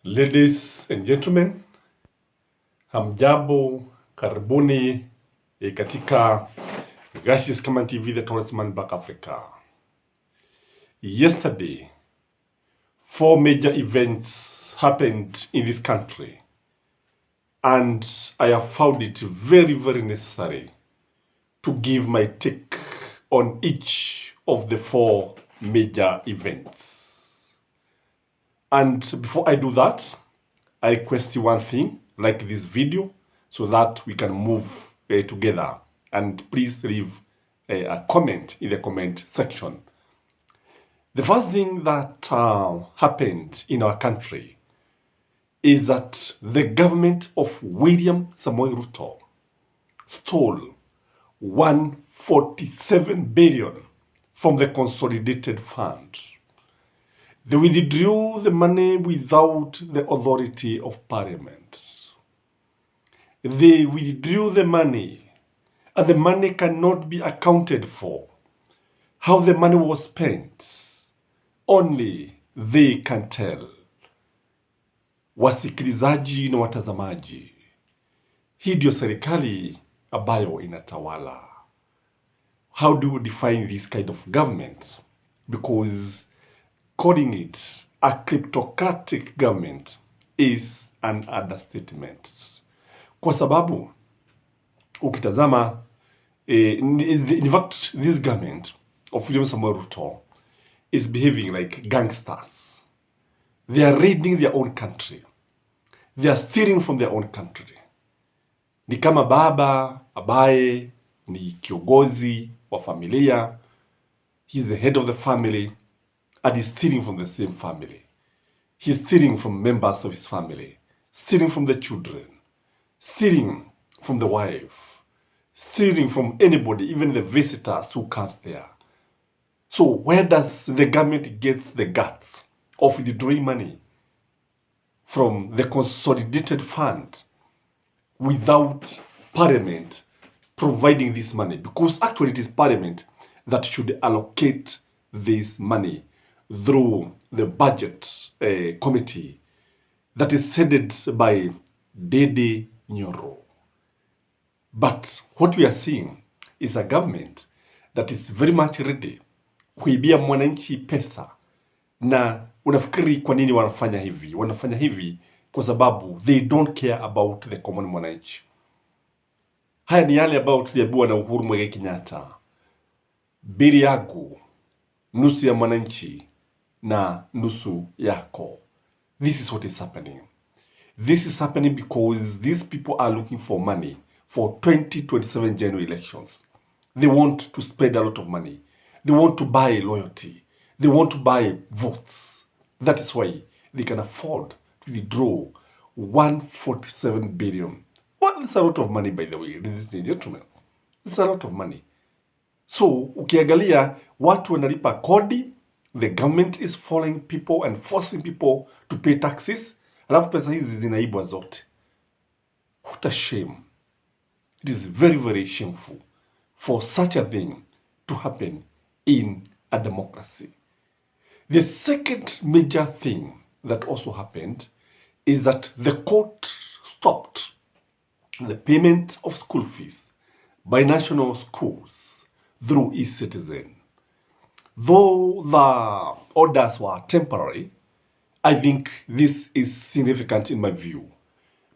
Ladies and gentlemen, hamjambo, karibuni katika Gachie Skyman TV, the tallest man back Africa. Yesterday, 4 major events happened in this country, and I have found it very, very necessary to give my take on each of the 4 major events. And before I do that, I request you one thing: like this video so that we can move together. And please leave a comment in the comment section. The first thing that happened in our country is that the government of William Samoei Ruto stole 147 billion from the consolidated fund. They withdrew the money without the authority of parliament. They withdrew the money, and the money cannot be accounted for. How the money was spent, only they can tell. Wasikilizaji na watazamaji, hii ndio serikali ambayo inatawala. How do you define this kind of government? Because calling it a kleptocratic government is an understatement. Kwa sababu ukitazama in fact this government of William Samoei Ruto is behaving like gangsters. They are raiding their own country. They are stealing from their own country. Ni kama baba ambaye ni kiongozi wa familia. He's the head of the family, and he's stealing from the same family. He's stealing from members of his family, stealing from the children, stealing from the wife, stealing from anybody, even the visitors who comes there. So where does the government get the guts of withdrawing money from the consolidated fund without parliament providing this money? Because actually it is parliament that should allocate this money through the budget committee that is headed by day.Gachie. But what we are seeing is a government that is very much ready kuibia mwananchi pesa. Na unafikiri kwa nini wanafanya hivi? Wanafanya hivi kwa sababu they don't care about the common mwananchi. Haya ni yale ambayo tuliambiwa na Uhuru Muigai Kenyatta: bili yangu nusu ya mwananchi na nusu yako. This is what is happening. This is happening because these people are looking for money for 2027 general elections. They want to spend a lot of money. They want to buy loyalty. They want to buy votes. That is why they can afford to withdraw 147 billion. Well, that's a lot of money, by the way, ladies and gentlemen. It's a lot of money. So, ukiangalia watu wanalipa kodi, the government is following people and forcing people to pay taxes, alafu pesa hizi zinaibwa zote. What a shame. It is very, very shameful for such a thing to happen in a democracy. The second major thing that also happened is that the court stopped the payment of school fees by national schools through eCitizen. Though the orders were temporary, I think this is significant in my view,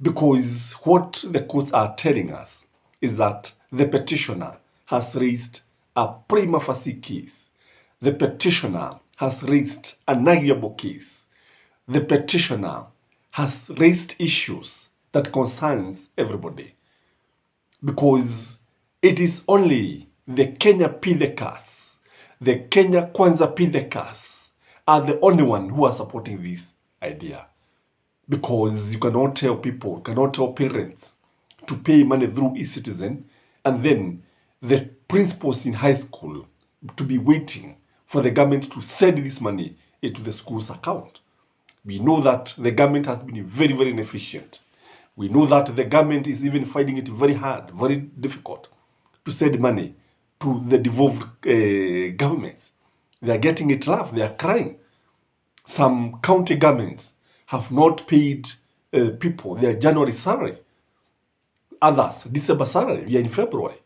because what the courts are telling us is that the petitioner has raised a prima facie case. The petitioner has raised an arguable case. The petitioner has raised issues that concerns everybody, because it is only the Kenya Pidecas, the Kenya Kwanza Pidecas are the only one who are supporting this idea. Because you cannot tell people, you cannot tell parents to pay money through eCitizen, and then the principals in high school to be waiting for the government to send this money into the school's account. We know that the government has been very, very inefficient. We know that the government is even finding it very hard, very difficult to send money to the devolved governments. They are getting it rough, they are crying. Some county governments have not paid people their January salary. Others, December salary. We are in February.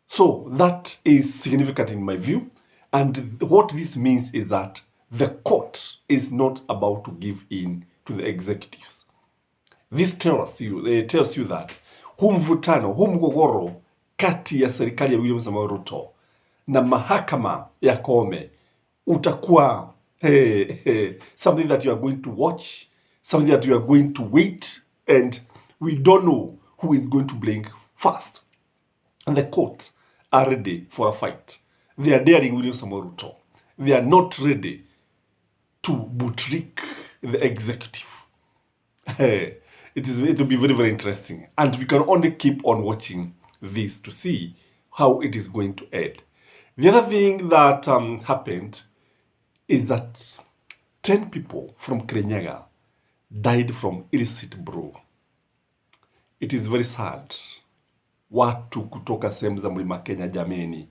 So that is significant in my view. And what this means is that the court is not about to give in to the executives. This tells you that huu mvutano, huu mgogoro kati ya serikali ya William Samoei Ruto na mahakama ya Koome utakuwa something that you are going to watch, something that you are going to wait, and we don't know who is going to blink first. And the courts are ready for a fight. They are daring William Samoei Ruto. They are not ready to bootlick the executive. It will be very, very interesting. And we can only keep on watching this to see how it is going to end. The other thing that happened is that 10 people from KENYAN died from illicit brew. It is very sad. Watu kutoka sehemu za Mlima Kenya jameni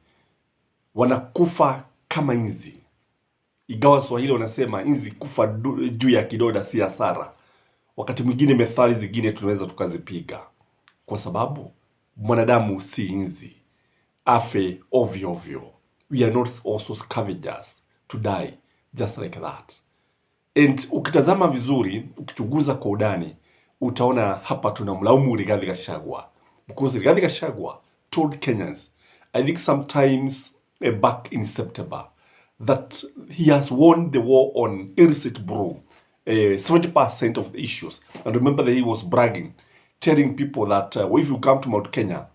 wanakufa kama inzi. Ingawa Swahili wanasema inzi kufa juu ya kidoda si hasara. Wakati mwingine methali zingine tunaweza tukazipiga, kwa sababu mwanadamu si inzi afe ovyo ovyo. We are not also scavengers to die just like that. And ukitazama vizuri, ukichunguza kwa undani, utaona hapa tunamlaumu Rigathi Gachagua, because Rigathi Gachagua told Kenyans, I think sometimes back in September, that he has won the war on illicit brew, 70% of the issues. And remember that he was bragging, telling people that if you come to Mount Kenya,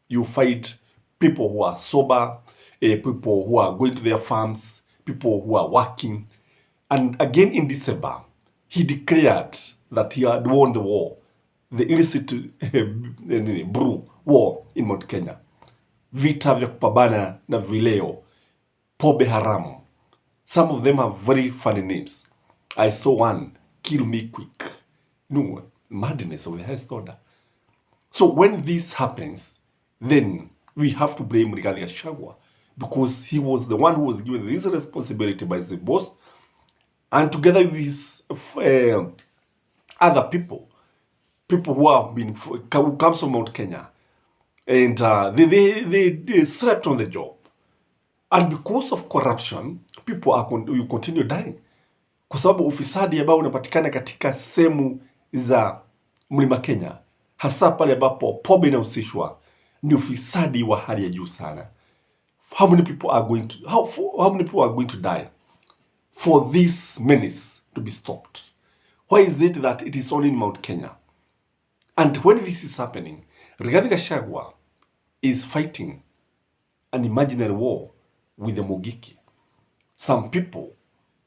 you find people who are sober, people who are going to their farms, people who are working. And again in December, he declared that he had won the war, the illicit brew war in Mount Kenya. Vita vya kupambana na vileo, pombe haramu. Some of them have very funny names. I saw one, Kill Me Quick. No, madness of the highest order. So when this happens, then we have to blame Rigathi Gachagua, because he was the one who was given this responsibility by his boss, and together with his other people who have been, who comes from Mount Kenya, and they slept on the job. And because of corruption, people will continue dying. Kwa sababu ufisadi ambao unapatikana katika sehemu za Mlima Kenya, hasa pale ambapo pombe inahusishwa, ni ufisadi wa hali ya juu sana. How many people are going to die for this menace to be stopped? Why is it that it is only in Mount Kenya? And when this is happening, Rigathi Gachagua is fighting an imaginary war with the Mogiki. Some people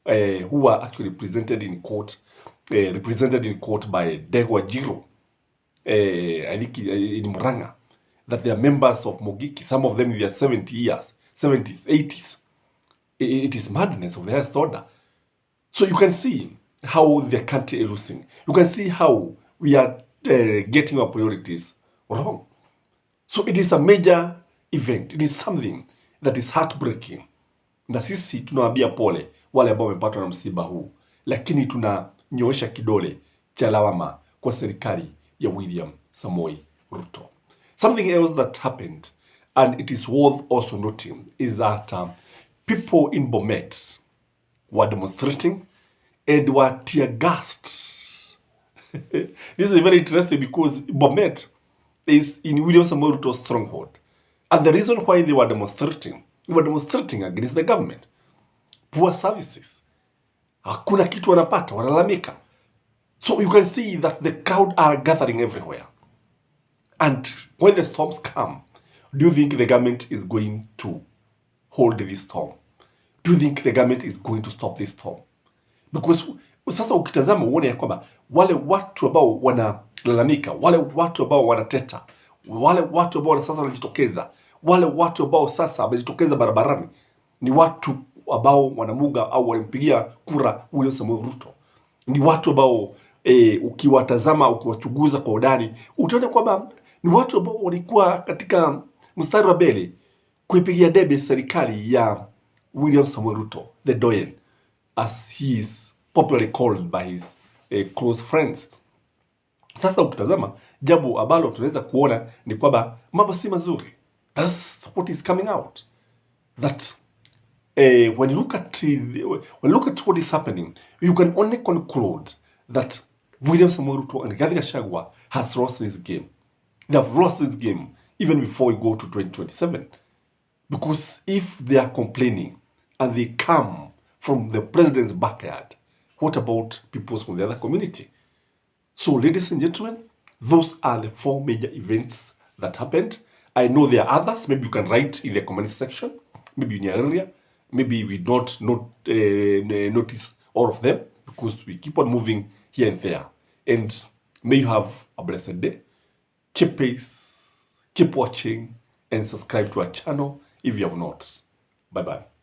who are actually represented in court by day.Gachie, I think in Muranga, that they are members of Mogiki, some of them in their 70s, 80s. It is madness of the highest order. So you can see how the country is losing. You can see how we are getting our priorities wrong. So it is a major event. It is something that is heartbreaking. Na sisi tunawaambia pole wale ambao wamepatwa na msiba huu, lakini tunanyoosha kidole cha lawama kwa serikali ya William Samoei Ruto. Something else that happened, and it is worth also noting, is that people in Buret were demonstrating and were tear-gassed. This is very interesting because Buret is in William Samoei Ruto's stronghold. And the reason why they were demonstrating against the government. Poor services. Hakuna kitu wanapata, wanalamika. So you can see that the crowd are gathering everywhere. And when the storms come, do you think the government is going to hold this storm? Do you think the government is going to stop this storm? Because sasa ukitazama uone ya kwamba wale watu ambao wanalalamika, wale watu ambao wanateta, wale watu ambao sasa wanajitokeza, wale watu ambao sasa wamejitokeza barabarani, ni watu ambao wanamuga au walimpigia kura William Samoei Ruto. Ni watu ambao ukiwatazama, ukiwachunguza kwa undani, utaona kwamba ni watu ambao walikuwa katika mstari wa mbele kuipigia debe serikali ya William Samoei Ruto, the Doyen, as he is popularly called by his close friends. Sasa ukitazama jambo ambalo tunaweza kuona ni kwamba mambo si mazuri. That's what is coming out. That when you look at what is happening, you can only conclude that William Samoei Ruto and Rigathi Gachagua has lost this game. They have lost this game even before we go to 2027. Because if they are complaining and they come from the president's backyard, what about people from the other community? So, ladies and gentlemen, those are the 4 major events that happened. I know there are others. Maybe you can write in the comment section. Maybe in your area. Maybe we don't notice all of them because we keep on moving here and there. And may you have a blessed day. Keep pace, keep watching, and subscribe to our channel if you have not. Bye-bye.